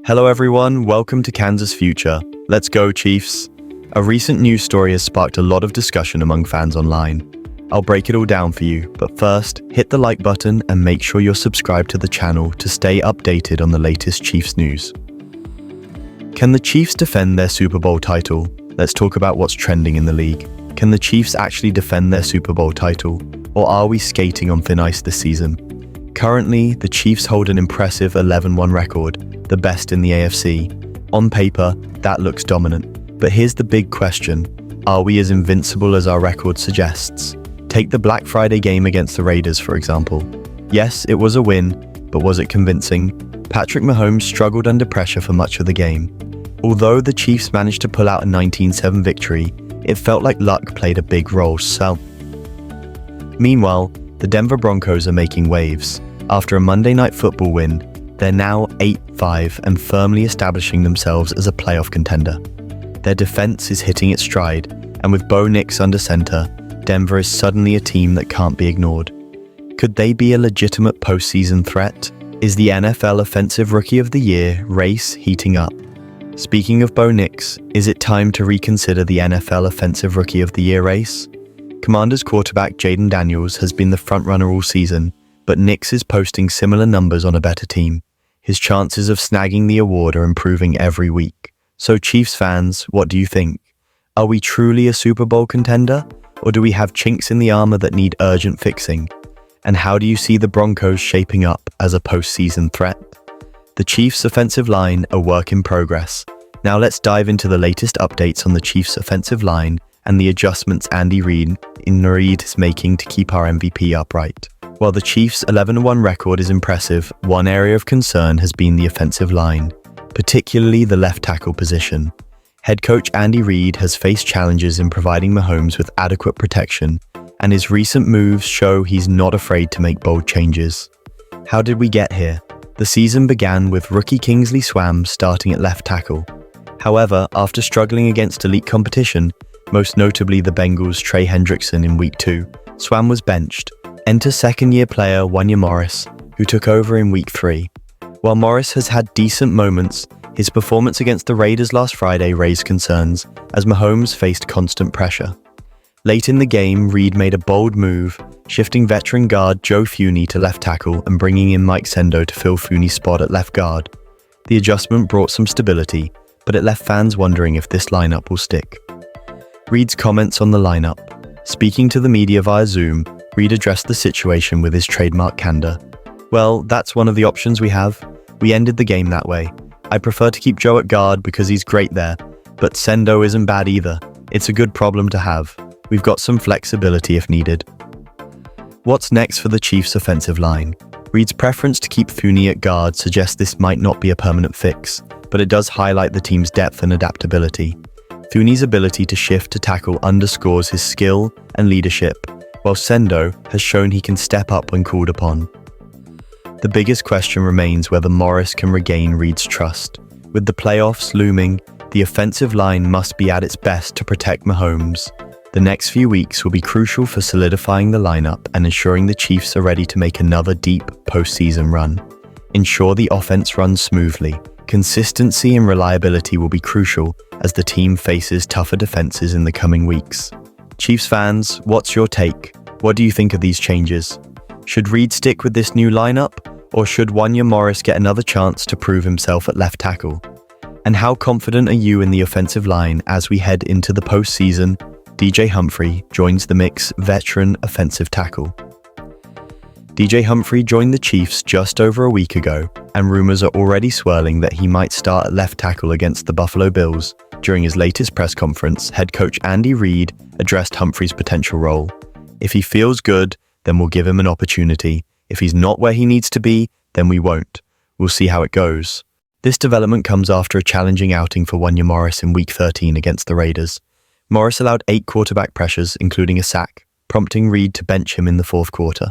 Hello everyone, welcome to Kansas Future. Let's go, Chiefs. A recent news story has sparked a lot of discussion among fans online. I'll break it all down for you, but first, hit the like button and make sure you're subscribed to the channel to stay updated on the latest Chiefs news. Can the Chiefs defend their Super Bowl title? Let's talk about what's trending in the league. Can the Chiefs actually defend their Super Bowl title, or are we skating on thin ice this season? Currently, the Chiefs hold an impressive 11-1 record, the best in the AFC. On paper, that looks dominant. But here's the big question. Are we as invincible as our record suggests? Take the Black Friday game against the Raiders, for example. Yes, it was a win, but was it convincing? Patrick Mahomes struggled under pressure for much of the game. Although the Chiefs managed to pull out a 19-7 victory, it felt like luck played a big role. Meanwhile, the Denver Broncos are making waves. After a Monday Night Football win, they're now 8-5 and firmly establishing themselves as a playoff contender. Their defense is hitting its stride, and with Bo Nix under center, Denver is suddenly a team that can't be ignored. Could they be a legitimate postseason threat? Is the NFL Offensive Rookie of the Year race heating up? Speaking of Bo Nix, is it time to reconsider the NFL Offensive Rookie of the Year race? Commanders quarterback Jayden Daniels has been the frontrunner all season, but Nix is posting similar numbers on a better team. His chances of snagging the award are improving every week. So Chiefs fans, what do you think? Are we truly a Super Bowl contender? Or do we have chinks in the armor that need urgent fixing? And how do you see the Broncos shaping up as a postseason threat? The Chiefs' offensive line, a work in progress. Now let's dive into the latest updates on the Chiefs' offensive line and the adjustments Andy Reid is making to keep our MVP upright. While the Chiefs' 11-1 record is impressive, one area of concern has been the offensive line, particularly the left tackle position. Head coach Andy Reid has faced challenges in providing Mahomes with adequate protection, and his recent moves show he's not afraid to make bold changes. How did we get here? The season began with rookie Kingsley Swam starting at left tackle. However, after struggling against elite competition, most notably the Bengals' Trey Hendrickson in Week 2, Swam was benched. Enter second-year player Wanya Morris, who took over in Week 3. While Morris has had decent moments, his performance against the Raiders last Friday raised concerns as Mahomes faced constant pressure. Late in the game, Reid made a bold move, shifting veteran guard Joe Thuney to left tackle and bringing in Mike Sendo to fill Thuney's spot at left guard. The adjustment brought some stability, but it left fans wondering if this lineup will stick. Reid's comments on the lineup. Speaking to the media via Zoom, Reid addressed the situation with his trademark candor. Well, that's one of the options we have. We ended the game that way. I prefer to keep Joe at guard because he's great there, but Sendo isn't bad either. It's a good problem to have. We've got some flexibility if needed. What's next for the Chiefs' offensive line? Reid's preference to keep Thuney at guard suggests this might not be a permanent fix, but it does highlight the team's depth and adaptability. Thuney's ability to shift to tackle underscores his skill and leadership, while Sendo has shown he can step up when called upon. The biggest question remains whether Morris can regain Reid's trust. With the playoffs looming, the offensive line must be at its best to protect Mahomes. The next few weeks will be crucial for solidifying the lineup and ensuring the Chiefs are ready to make another deep postseason run. Ensure the offense runs smoothly. Consistency and reliability will be crucial as the team faces tougher defenses in the coming weeks. Chiefs fans, what's your take? What do you think of these changes? Should Reid stick with this new lineup, or should Wanya Morris get another chance to prove himself at left tackle? And how confident are you in the offensive line as we head into the postseason? DJ Humphrey joins the mix, veteran offensive tackle. DJ Humphrey joined the Chiefs just over a week ago, and rumors are already swirling that he might start at left tackle against the Buffalo Bills. During his latest press conference, head coach Andy Reid addressed Humphrey's potential role. If he feels good, then we'll give him an opportunity. If he's not where he needs to be, then we won't. We'll see how it goes. This development comes after a challenging outing for Wanya Morris in Week 13 against the Raiders. Morris allowed 8 quarterback pressures, including a sack, prompting Reid to bench him in the fourth quarter.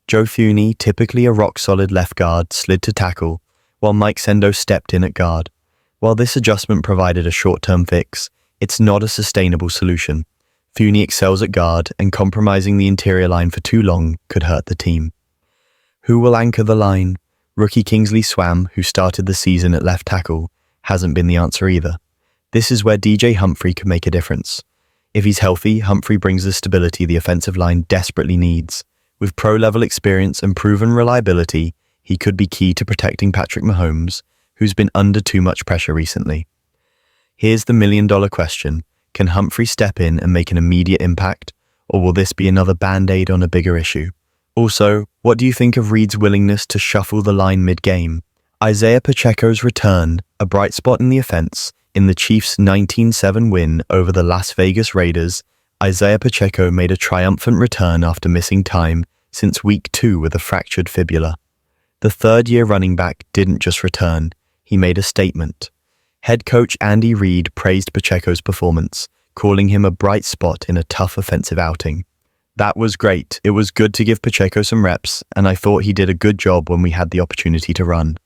Joe Thuney, typically a rock-solid left guard, slid to tackle, while Mike Sendo stepped in at guard. While this adjustment provided a short-term fix, it's not a sustainable solution. Thuney excels at guard, and compromising the interior line for too long could hurt the team. Who will anchor the line? Rookie Kingsley Swam, who started the season at left tackle, hasn't been the answer either. This is where DJ Humphrey could make a difference. If he's healthy, Humphrey brings the stability the offensive line desperately needs. With pro-level experience and proven reliability, he could be key to protecting Patrick Mahomes, who's been under too much pressure recently. Here's the million-dollar question. Can Humphrey step in and make an immediate impact, or will this be another band-aid on a bigger issue? Also, what do you think of Reid's willingness to shuffle the line mid-game? Isaiah Pacheco's return, a bright spot in the offense. In the Chiefs' 19-7 win over the Las Vegas Raiders, Isaiah Pacheco made a triumphant return after missing time since Week 2 with a fractured fibula. The third-year running back didn't just return, he made a statement. Head coach Andy Reid praised Pacheco's performance, calling him a bright spot in a tough offensive outing. That was great. It was good to give Pacheco some reps, and I thought he did a good job when we had the opportunity to run.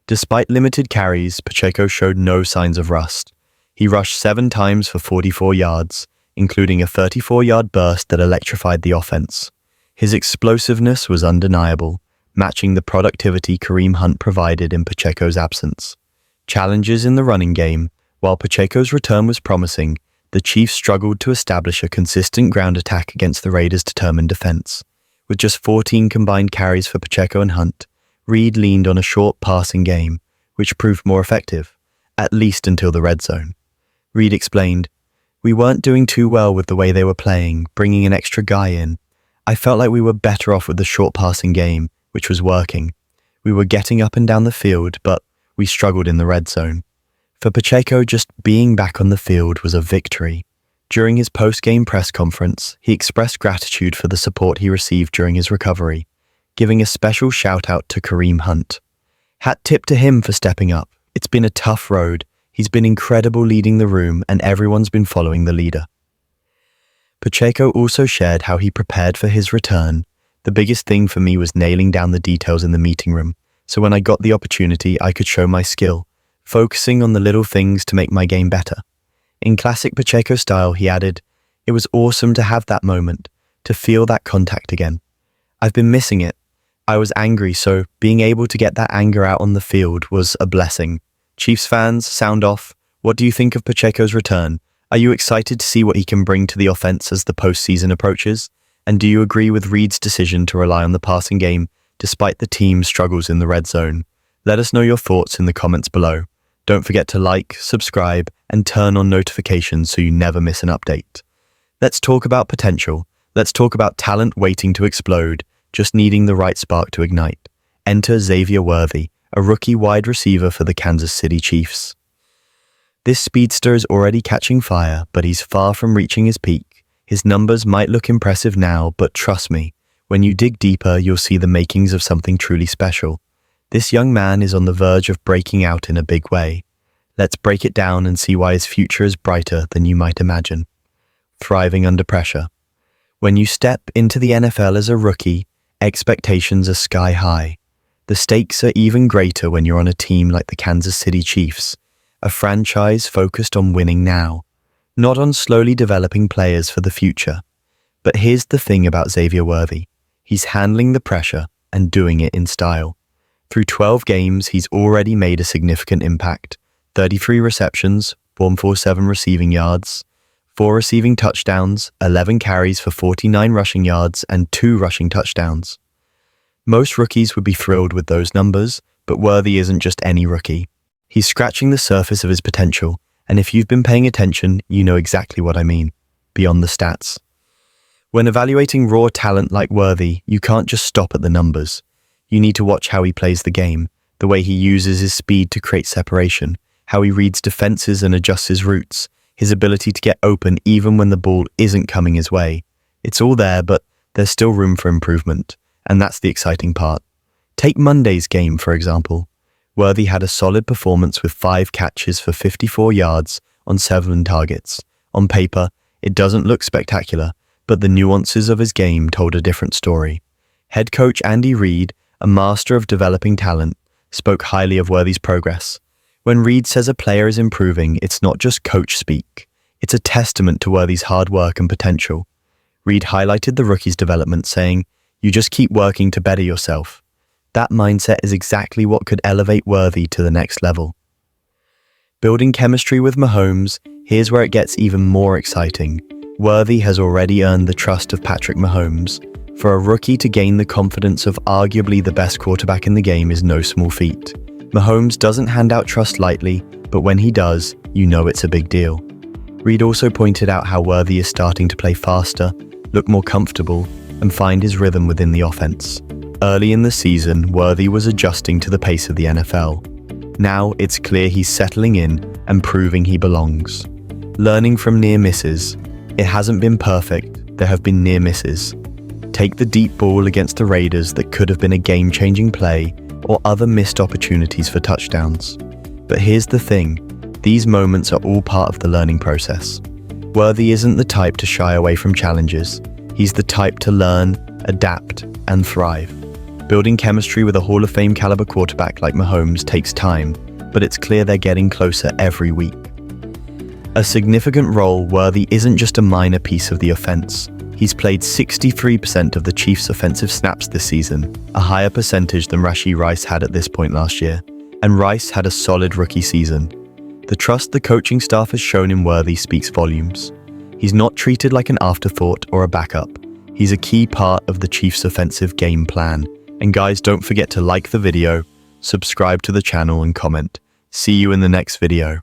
Despite limited carries, Pacheco showed no signs of rust. He rushed 7 times for 44 yards, including a 34-yard burst that electrified the offense. His explosiveness was undeniable, matching the productivity Kareem Hunt provided in Pacheco's absence. Challenges in the running game. While Pacheco's return was promising, the Chiefs struggled to establish a consistent ground attack against the Raiders' determined defense. With just 14 combined carries for Pacheco and Hunt, Reid leaned on a short passing game, which proved more effective, at least until the red zone. Reid explained, "We weren't doing too well with the way they were playing, bringing an extra guy in. I felt like we were better off with the short passing game, which was working. We were getting up and down the field, but we struggled in the red zone." For Pacheco, just being back on the field was a victory. During his post-game press conference, he expressed gratitude for the support he received during his recovery, giving a special shout-out to Kareem Hunt. Hat tip to him for stepping up. It's been a tough road. He's been incredible leading the room, and everyone's been following the leader. Pacheco also shared how he prepared for his return. "The biggest thing for me was nailing down the details in the meeting room, so when I got the opportunity, I could show my skill, focusing on the little things to make my game better." In classic Pacheco style, he added, "It was awesome to have that moment, to feel that contact again. I've been missing it. I was angry, so being able to get that anger out on the field was a blessing." Chiefs fans, sound off. What do you think of Pacheco's return? Are you excited to see what he can bring to the offense as the postseason approaches? And do you agree with Reid's decision to rely on the passing game despite the team's struggles in the red zone? Let us know your thoughts in the comments below. Don't forget to like, subscribe, and turn on notifications so you never miss an update. Let's talk about potential. Let's talk about talent waiting to explode, just needing the right spark to ignite. Enter Xavier Worthy, a rookie wide receiver for the Kansas City Chiefs. This speedster is already catching fire, but he's far from reaching his peak. His numbers might look impressive now, but trust me, when you dig deeper, you'll see the makings of something truly special. This young man is on the verge of breaking out in a big way. Let's break it down and see why his future is brighter than you might imagine. Thriving under pressure. When you step into the NFL as a rookie, expectations are sky high. The stakes are even greater when you're on a team like the Kansas City Chiefs, a franchise focused on winning now, not on slowly developing players for the future. But here's the thing about Xavier Worthy. He's handling the pressure and doing it in style. Through 12 games, he's already made a significant impact. 33 receptions, 147 receiving yards, 4 receiving touchdowns, 11 carries for 49 rushing yards, and 2 rushing touchdowns. Most rookies would be thrilled with those numbers, but Worthy isn't just any rookie. He's scratching the surface of his potential, and if you've been paying attention, you know exactly what I mean, beyond the stats. When evaluating raw talent like Worthy, you can't just stop at the numbers. You need to watch how he plays the game, the way he uses his speed to create separation, how he reads defenses and adjusts his routes, his ability to get open even when the ball isn't coming his way. It's all there, but there's still room for improvement, and that's the exciting part. Take Monday's game, for example. Worthy had a solid performance with 5 catches for 54 yards on 7 targets. On paper, it doesn't look spectacular, but the nuances of his game told a different story. Head coach Andy Reid, a master of developing talent, spoke highly of Worthy's progress. When Reid says a player is improving, it's not just coach speak. It's a testament to Worthy's hard work and potential. Reid highlighted the rookie's development, saying, "You just keep working to better yourself. That mindset is exactly what could elevate Worthy to the next level. Building chemistry with Mahomes, here's where it gets even more exciting. Worthy has already earned the trust of Patrick Mahomes. For a rookie to gain the confidence of arguably the best quarterback in the game is no small feat. Mahomes doesn't hand out trust lightly, but when he does, you know it's a big deal. Reed also pointed out how Worthy is starting to play faster, look more comfortable, and find his rhythm within the offense. Early in the season, Worthy was adjusting to the pace of the NFL. Now it's clear he's settling in and proving he belongs. Learning from near misses. It hasn't been perfect, there have been near misses. Take the deep ball against the Raiders that could have been a game-changing play, or other missed opportunities for touchdowns. But here's the thing, these moments are all part of the learning process. Worthy isn't the type to shy away from challenges. He's the type to learn, adapt, and thrive. Building chemistry with a Hall of Fame caliber quarterback like Mahomes takes time, but it's clear they're getting closer every week. A significant role, Worthy isn't just a minor piece of the offense. He's played 63% of the Chiefs' offensive snaps this season, a higher percentage than Rashee Rice had at this point last year, and Rice had a solid rookie season. The trust the coaching staff has shown in Worthy speaks volumes. He's not treated like an afterthought or a backup. He's a key part of the Chiefs' offensive game plan. And guys, don't forget to like the video, subscribe to the channel, and comment. See you in the next video.